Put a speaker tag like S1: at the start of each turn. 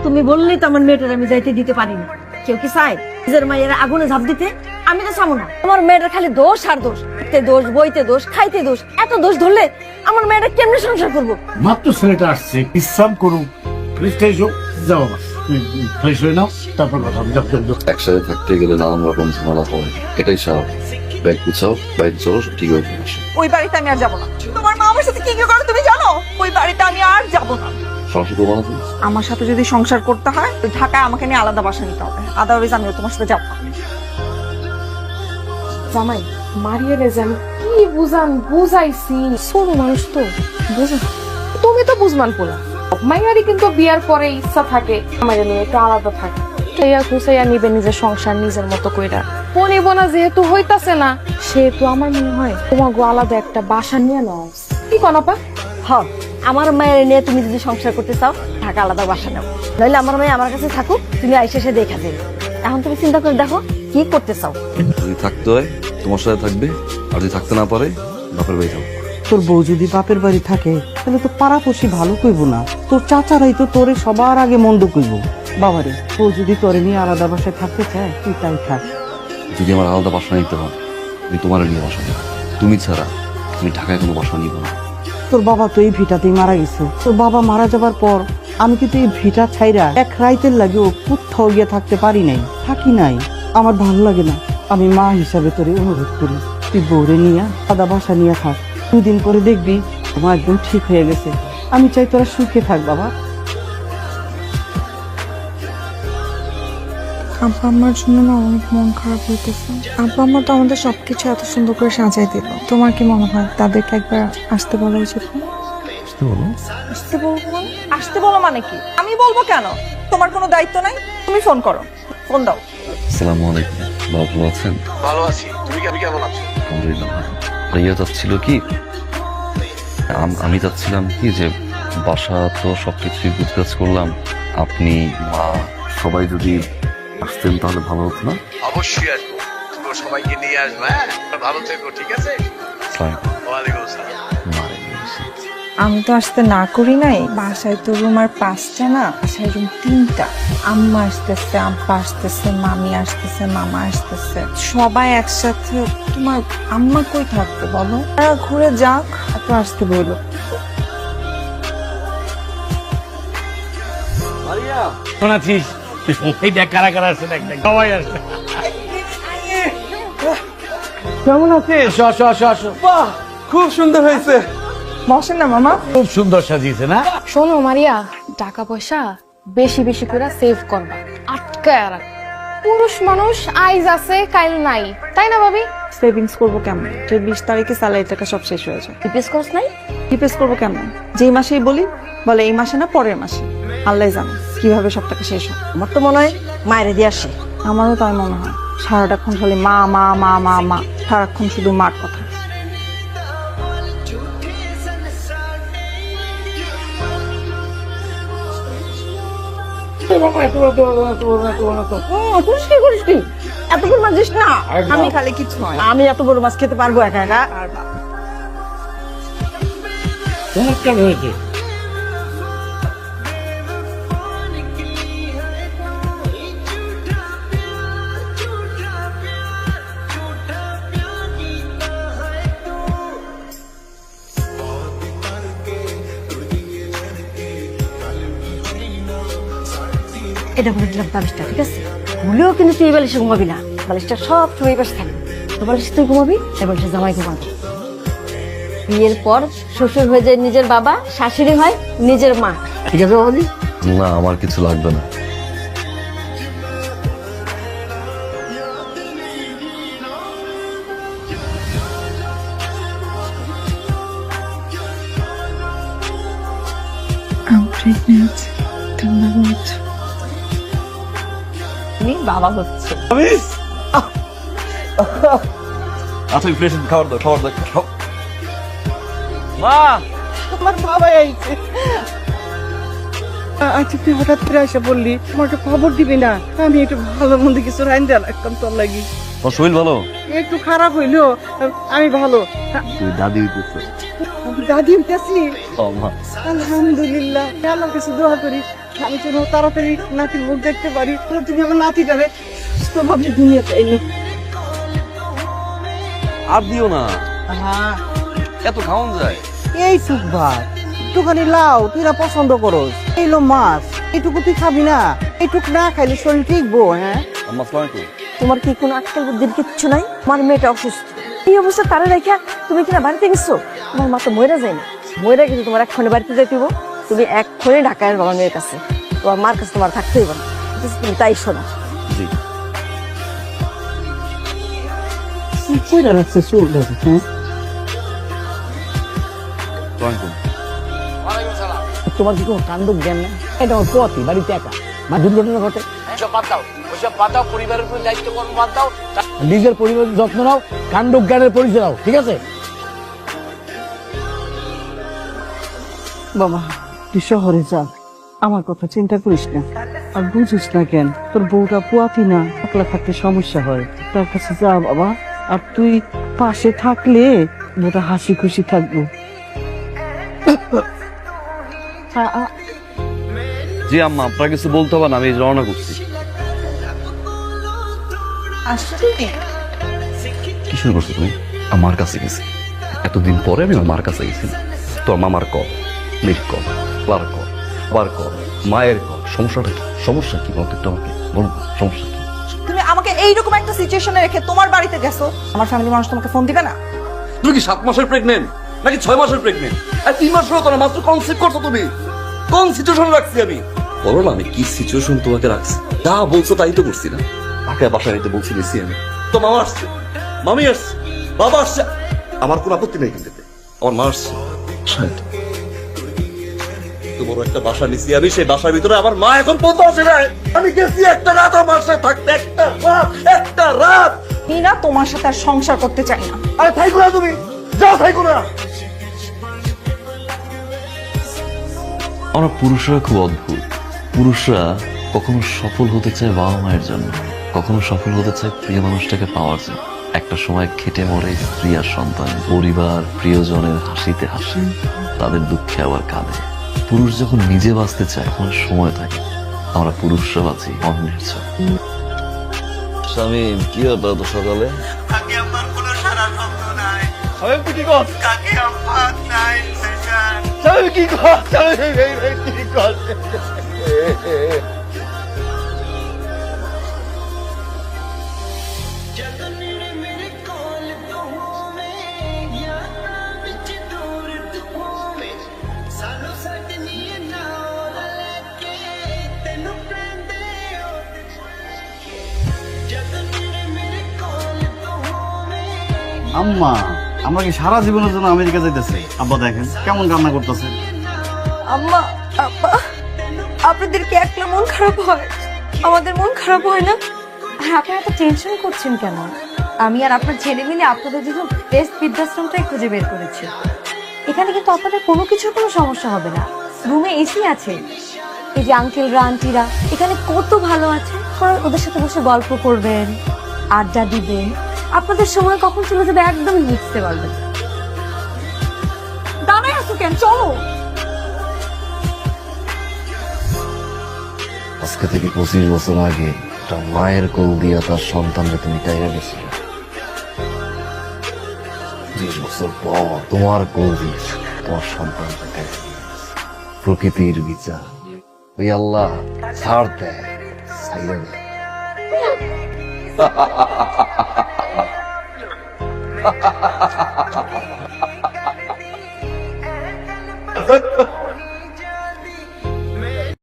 S1: তুমি বললেই তো আমার মেয়েটার আমি যাইতে দিতে পারি না। কেউ কি চায় নিজের মায়ের আগুনে ঝাঁপ দিতে? আমি তো চাবো না। আমার মেয়েটার খালি দোষ আর দোষ, দোষ বইতে দোষ, খাইতে দোষ। এত দোষ ধরলে আমার মেয়েটা কেমনে সংসার করবো?
S2: মাত্র ছেলেটা আসছে, বিশ্রাম করুক, ফ্রেশ হোক, যাও বাবা ফ্রেশ হয়ে নাও, তারপর কথা হবে।
S3: একসাথে থাকতে গেলে নানান রকম ঝামেলা হয়, এটাই স্বাভাবিক। ব্যাগ গুছাও, বাইরে চলো, ঠিক হয়ে যাবে।
S4: ওই বাড়িতে আমি আর যাবো না। তোমার মা আমার সাথে কি কি করে তুমি জানো? ওই বাড়িতে আমি আর যাবো না।
S3: সংসার করবো না তুমি?
S4: আমার সাথে যদি সংসার করতে হয় তো ঢাকায় আমাকে নিয়ে আলাদা বাসা নিতে হবে, আদারওয়াইজ আমিও তোমার সাথে যাবো না।
S5: জামাই মারিয়ে রেজান কি বুঝাইছি, ছোট মানুষ তো বুঝা, তুমি তো বুঝমান পোলা। মাইয়ারি কিন্তু বিয়ার পরে ইচ্ছা থাকে আমাদের নিয়ে একটু আলাদা থাকে, খুঁচাইয়া নিবে নিজের সংসার নিজের মতো কইরা। পনিবনা যেহেতু হইতাছে না, সেহেতু আমার মনে হয় তোমাকে আলাদা একটা বাসা নিয়ে নাও। কি কনাপা?
S1: হ, আমার মায়ের নিয়ে তুমি যদি সংসার করতে চাও, ঢাকা আলাদা বাসা নাও, নইলে আমার মেয়ে আমার কাছে থাকুক, তুমি আইসে এসে দেখা দেবে। এখন তুমি চিন্তা করে দেখো কি করতে চাও।
S3: যদি থাকতে হয় তোমার সাথে থাকবে, আর যদি থাকতে না পারে বাপের বাড়ি যাবো।
S6: তোর বউ যদি বাপের বাড়ি থাকে তাহলে তো পাড়াপড়শি ভালো কইব না, তোর চাচারাই তো তোরে সবার আগে মন্দ কইব। বাবারে, ও যদি তোরে নিয়ে আলাদা বাসায় থাকতে চায় তুই তাই থাক।
S3: যদি আমার আলাদা বাসা নিতে হয়, আমি তোমার নিয়ে বাসা নেব। তুমি ছাড়া আমি ঢাকায় কোনো বাসা নিব না।
S6: তোর বাবা তো এই ভিটাতেই মারা গেছে। তোর বাবা মারা যাবার পর আমি কিন্তু এই ভিটা ছাইরা এক রাইতের লাগেও কোথাও গিয়ে থাকতে পারি নাই, থাকি নাই। আমার ভালো লাগে না। আমি মা হিসাবে তোরে অনুরোধ করি, তুই বউরে নিয়ে আলাদা বাসা নিয়ে থাক। 2 দিন পরে দেখবি তোমার একদম ঠিক হয়ে গেছে। আমি চাই তোরা সুখে থাক বাবা।
S7: আব্বা আমার জন্য না অনেক মন খারাপ হইতেছে। আব্বা আম্মা তো আমাদের সবকিছু এত সুন্দর করে সাজাই দিল। তোমার কি মনে হয় তাদেরকে একবার আসতে বলা উচিত না?
S4: আসতে বলবো মানে? আসতে বলো মানে কি? আমি বলবো কেন? তোমার কোনো দায়িত্ব নাই? তুমি ফোন করো, ফোন দাও।
S3: আসসালামু আলাইকুম, বাবা ভালো আছেন?
S2: ভালো আছি, তুমি কেমন আছো?
S3: আলহামদুলিল্লাহ। ভাইয়া চাচ্ছিল কি, আমি চাচ্ছিলাম কি যে বাসা তো সবকিছুই গুছগাছ করলাম, আপনি মা সবাই যদি আসতেন তাহলে ভালো হতো না?
S8: অবশ্যই আসবো, তোমরা সবাইকে নিয়ে আসবে। হ্যাঁ, ভালো থেকো, ঠিক আছে? ওয়ালাইকুম আসসালাম।
S7: আমি তো আসতে না করি নাই। বাসায় তো রুম আর 5টা না, বাসায় রুম 3টা। আম্মা আসতেছে, আব্বা আসতেছে, মামি আসতেছে, মামা আসতেছে, সবাই একসাথে। তোমার আম্মা কই থাকতে বলো? তারা ঘুরে যাক, এত আসতে বলো।
S2: শোনাছিস এই দেখ কারা কারা আসছে, দেখ দেখ সবাই আসছে।
S6: কেমন আছিস?
S9: বাহ, খুব সুন্দর হয়েছে।
S7: বসেন না মামা।
S2: খুব সুন্দর সাজিয়েছে না?
S5: শোনো মারিয়া, টাকা পয়সা বেশি বেশি করে সেভ করবা, আটকায় রাখ। পুরুষ মানুষ আইজ আছে কাইল নাই, তাই না ভাবি?
S7: সেভিংস করবো কেমন? যে 20 তারিখে স্যালারি টাকা সব শেষ হয়ে যায়।
S1: টিপিএস কোর্স নাই?
S7: টিপিএস করবো কেমন? যেই মাসেই বলি বলে এই মাসে না পরের মাসে। আল্লাহ জানে কিভাবে সব টাকা শেষ হয়।
S1: আমার তো মনে হয় মায়ের দিয়ে আসে।
S7: আমারও তাই মনে হয়। সারাটাক্ষণ খালি মা মা মা মা মা, সারাক্ষণ শুধু মার কথা।
S1: করিস কি করিস কি? এত বড় মাছ দিস না।
S7: আমি খালি কিছু নয়।
S1: আমি এত বড় মাছ খেতে পারবো একা একা?
S2: চমৎকার হয়েছে।
S1: এটা করে দিলাম 22টা, ঠিক আছে? ভুলেও কিন্তু তুই এই বালিশে ঘুমাবি না। বালিশটা সব সময় এই পাশে থাকবে। তো বালিশে তুই ঘুমাবি, এই বালিশে জামাই ঘুমাবি। বিয়ের পর শ্বশুর হয়ে যায় নিজের বাবা, শাশুড়ি হয় নিজের মা।
S2: ঠিক আছে বাবাজি?
S3: না, আমার কিছু লাগবে না।
S7: I'm pregnant. তোমরা বলছো
S4: তুমি বাবা হচ্ছে।
S3: আচ্ছা, ফ্রেশ খাবার দাও, খাবার দাও।
S6: মা, তোমার বাবা আইছে। আচ্ছা, তুই হঠাৎ করে এসে বললি, আমার একটা খবর দিবি না? আমি একটু ভালো মন্দ কিছু রাইন্দা রাখতাম তোর লাগি।
S3: তোমার শরীর ভালো?
S6: একটু খারাপ হইলো, আমি ভালো।
S3: তুই দাদি হইতেছে।
S6: আমি দাদি হইতেছি।
S3: মা,
S6: আলহামদুলিল্লাহ, আল্লাহর কাছে দোয়া করি আমি যেন তাড়াতাড়ি নাতির মুখ দেখতে পারি, তুমি আমার নাতিটারে সুস্থভাবে দুনিয়াতে এনে।
S3: আর দিও না,
S6: হ্যাঁ,
S3: এত খাওয়ান যায়?
S6: এই সুখ ভাত, একটুখানি লাউ, তুই না পছন্দ করস, এইলো মাছ, এইটুকু তুই খাবি না? এইটুক না খাইলে শরীর ঠিকবো? হ্যাঁ,
S3: আম্মা আসসালামু আলাইকুম।
S1: তোমার কি কোনো আজকাল বুদ্ধির কিচ্ছু নাই? আমার মেয়েটা অসুস্থ, এই অবস্থা তারা রেখা তুমি কিনা বাড়িতে গেছো? তোমার মা তো মরে যায়নি, মরে গেছে তোমার এক্ষণে বাড়িতে যাইতে হইব। তুমি এক্ষণে ঢাকায় বাবার মেয়ের কাছে, তোমার মার কাছে তোমার থাকতে হইব না। তুমি তাই শোনো।
S3: জি।
S6: কইরা রাখছে চুল দেখে। হ্যাঁ,
S3: আসসালামু
S9: তোমার কি কোনো কাণ্ড জ্ঞান না? এটা আমার পোয়াতি, বাড়িতে একা, মা দুর্ঘটনা ঘটে।
S8: ওইসব বাদ দাও, ওইসব বাদ দাও, পরিবারের উপর দায়িত্ব কর্ম বাদ দাও।
S9: নিজের পরিবারের যত্ন নাও, কাণ্ড জ্ঞানের পরিচয় দাও, ঠিক আছে?
S6: বাবা তুই শহরে যা, আমার কথা চিন্তা করিস না। আর বুঝিস না কেন, তোর বউটা পুয়াতি না, একলা থাকতে সমস্যা হয়। তার কাছে যা বাবা, আর তুই পাশে থাকলে বউটা হাসি খুশি থাকবো।
S3: জি আম্মা, আপনার কিছু বলতে হবে না, আমি রওনা করছি।
S4: আসলে
S3: কি শুরু করছো তুমি? আমার কাছে গেছি, এতদিন পরে আমি আমার মার কাছে গেছি। তোর মামার কল, মেয়ের কল, ক্লার কল, বাবার কল, মায়ের কল। সমস্যাটা কি? সমস্যা কি বলতো একটু আমাকে বলো, সমস্যা কি?
S4: তুমি আমাকে এইরকম একটা সিচুয়েশনে রেখে তোমার বাড়িতে গেছো, আমার ফ্যামিলি মানুষ তোমাকে ফোন দিবে না?
S3: তুমি কি 7 মাসের প্রেগনেন্ট নাকি 6 মাসের প্রেগনেন্ট? আর 3 মাস হলো তো না, মাত্র কনসেপ্ট করছো তুমি। কোন সিচুয়েশন রাখছি আমি? বলো না, আমি কি সিচুয়েশন তোমাকে রাখছি? যা বলছো তাই তো করছি না। তাকে বাসায় নিতে বলছি গেছি আমি, তো মামা আসছে, মামি আসছে, বাবা আসছে, আমার কোনো আপত্তি নেই কিন্তু। আমার মা আসছে, তো বড় একটা বাসা নিছি আমি, সেই বাসার ভিতরে আমার মা এখন পৌঁছে আসে নাই। আমি গেছি একটা রাত আমার সাথে থাকতে, একটা রাত।
S4: আমি না তোমার সাথে আর সংসার করতে চাই না।
S2: আরে থাইকো না, তুমি যাও, থাইকো না।
S3: আমরা পুরুষরা খুব অদ্ভুত। পুরুষরা কখনো সফল হতে চায় বাবা মায়ের জন্য, কখনো সফল হতে চায় প্রিয় মানুষটাকে পাওয়ার জন্য। একটা সময় খেটে মরে স্ত্রী আর সন্তান, পরিবার, প্রিয়জনের হাসিতে হাসি, তাদের দুঃখে আবার কাঁদে। পুরুষ যখন নিজে বাঁচতে চায় তখন সময় থাকে। আমরা পুরুষরা বাঁচি অন্যের জন্য। স্বামী কি হতো তো সকালে?
S2: আম্মা, আমরা কি সারা জীবনের জন্য আমেরিকা যাইতেছি? আব্বা দেখেন কেমন কান্না করতেছে।
S1: আম্মা, আব্বা, আপনাদের কি একলা মন খারাপ হয়? আমাদের মন খারাপ হয় না?
S10: আপনি এত টেনশন করছেন কেন? আমি আর আপনার ছেলে মিলে আপনাদের জন্য বেস্ট বৃদ্ধাশ্রমটাই খুঁজে বের করেছি। এখানে কিন্তু আপনাদের কোনো কিছুর কোনো সমস্যা হবে না। রুমে এসি আছে, এই যে আঙ্কেলরা আন্টিরা এখানে কত ভালো আছে। ওদের সাথে বসে গল্প করবেন, আড্ডা দিবেন, আপনাদের সময় কখন চলে যাবে একদমই বুঝতে পারবেন।
S4: দাঁড়ায় আছো কেন? চলো।
S3: আজকে থেকে 25 বছর আগে একটা মায়ের কোল দিয়া তার সন্তানকে তুমি টাইরা গেছিল। 20 বছর পর তোমার কোল দিয়ে তোমার সন্তানকে টাইরা গেছে। প্রকৃতির বিচার, ওই আল্লাহ ছাড় দেয়, ছাইড়া দেয়।